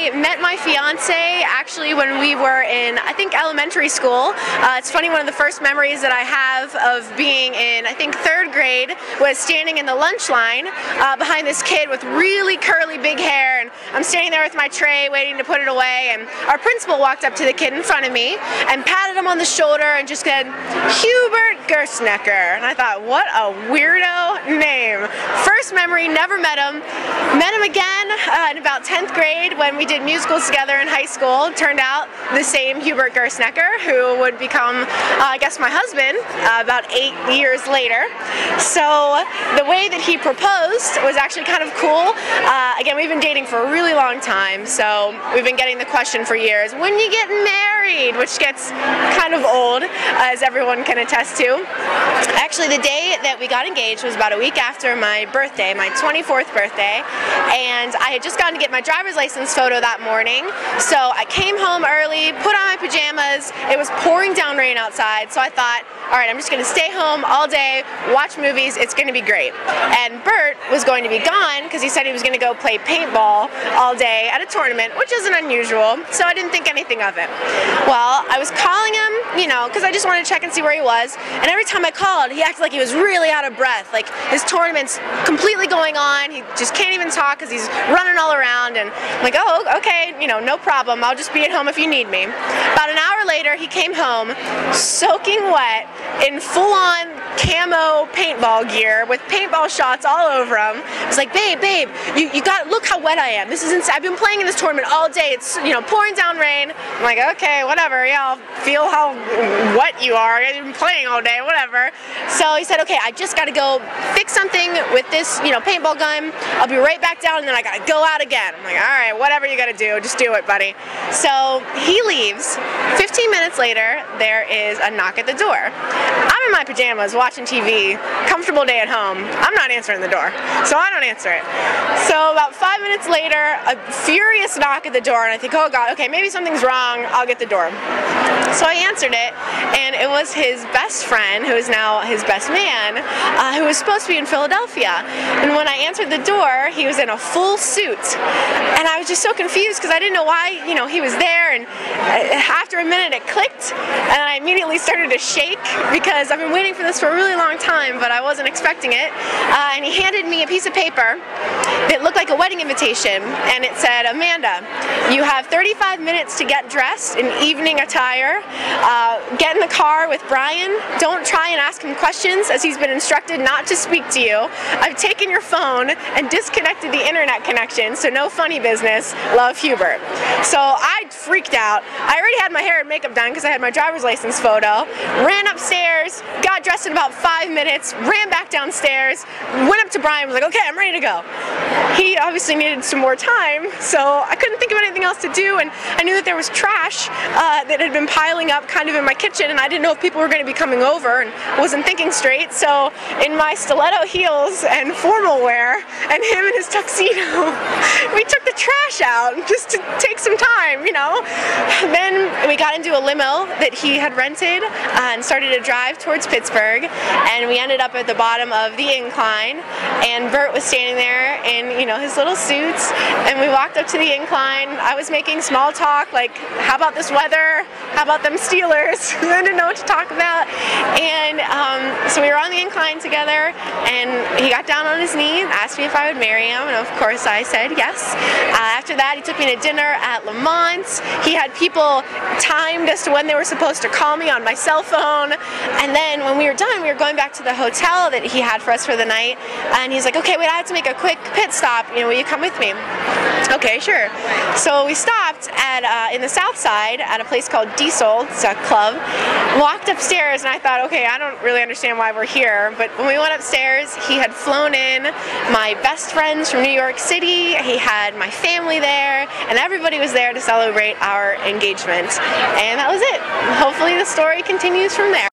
I met my fiance actually when we were in, I think, elementary school. It's funny, one of the first memories that I have of being in, I think, 3rd grade was standing in the lunch line behind this kid with really curly big hair, and I'm standing there with my tray waiting to put it away, and our principal walked up to the kid in front of me and patted him on the shoulder and just said, "Hubert Gerstnecker." And I thought, what a weirdo name. First memory, never met him. Met him again in about 10th grade when we did musicals together in high school. Turned out the same Hubert Gerstnecker, who would become, I guess, my husband about 8 years later. So the way that he proposed was actually kind of cool. Again, we've been dating for a really long time, so we've been getting the question for years, when you get married? Which gets kind of old, as everyone can attest to. Actually, the day that we got engaged was about a week after my birthday, my 24th birthday, and I had just gone to get my driver's license photo that morning, so I came home early, put on my pajamas. It was pouring down rain outside, so I thought, all right, I'm just going to stay home all day, watch movies, it's going to be great. And Bert was going to be gone because he said he was going to go play paintball all day at a tournament, which isn't unusual, so I didn't think anything of it. Well, I was calling him, you know, because I just wanted to check and see where he was, and every time I called, he acted like he was really out of breath, like his tournament's completely going on, he just can't even talk because he's running all around, and I'm like, oh, okay, you know, no problem, I'll just be at home if you need me. About an hour later, he came home, soaking wet, in full-on camo paintball gear with paintball shots all over him. I was like, babe, you got, look how wet I am. This is insane. I've been playing in this tournament all day. It's, you know, pouring down rain. I'm like, okay, whatever. Yeah, I'll feel how wet you are. I've been playing all day, whatever. So he said, okay, I just got to go fix something with this, you know, paintball gun. I'll be right back down, and then I got to go out again. I'm like, all right, whatever you got to do, just do it, buddy. So he leaves. 15 minutes later, there is a knock at the door. I'm in my pajamas watching TV, comfortable day at home. I'm not answering the door, so I don't answer it. So about 5 minutes later, a furious knock at the door, and I think, oh God, okay, maybe something's wrong, I'll get the door. So I answered it, and it was his best friend, who is now his best man, who was supposed to be in Philadelphia. And when I answered the door, he was in a full suit. And I was just so confused because I didn't know why, you know, he was there, and after a minute it clicked, and I immediately started to shake because I've been waiting for this for a really long time, but I wasn't expecting it. And he handed me a piece of paper that looked like a wedding invitation, and it said, Amanda, you have 35 minutes to get dressed in evening attire. Get in the car with Brian. Don't try and ask him questions, as he's been instructed not to speak to you. I've taken your phone and disconnected the internet connection, so no funny business. Love, Hubert. So I freaked out. I already had my hair and makeup done because I had my driver's license photo. Ran upstairs, got dressed in about 5 minutes, ran back downstairs, went up to Brian, was like, okay, I'm ready to go. He obviously needed some more time, so I couldn't think of anything else to do, and I knew that there was trash that had been piling up kind of in my kitchen, and I didn't know if people were going to be coming over, and wasn't thinking straight, so in my stiletto heels and formal wear, and him in his tuxedo, we took the trash out just to take some time, you know. Then we got into a limo that he had rented and started to drive towards Pittsburgh, and we ended up at the bottom of the incline, and Bert was standing there in, you know, his little suits, and we walked up to the incline. I was making small talk, like, how about this weather? How about them Steelers? I didn't know what to talk about, and so we were on the incline together, and he got down on his knee and asked me if I would marry him, and of course I said yes. After that, he took me to dinner at Lamont. He had people timed as to when they were supposed to call me on my cell phone, and then when we were done, we were going back to the hotel that he had for us for the night, and he's like, okay, wait, I have to make a quick pit stop, you know, will you come with me? Okay, sure. So we stopped at in the South Side at a place called Diesel, it's a club, walked upstairs, and I thought, okay, I don't really understand why we're here, but when we went upstairs, he had flown in my best friends from New York City, he had my family there, and everybody was there to celebrate our engagement, and that was it. Hopefully the story continues from there.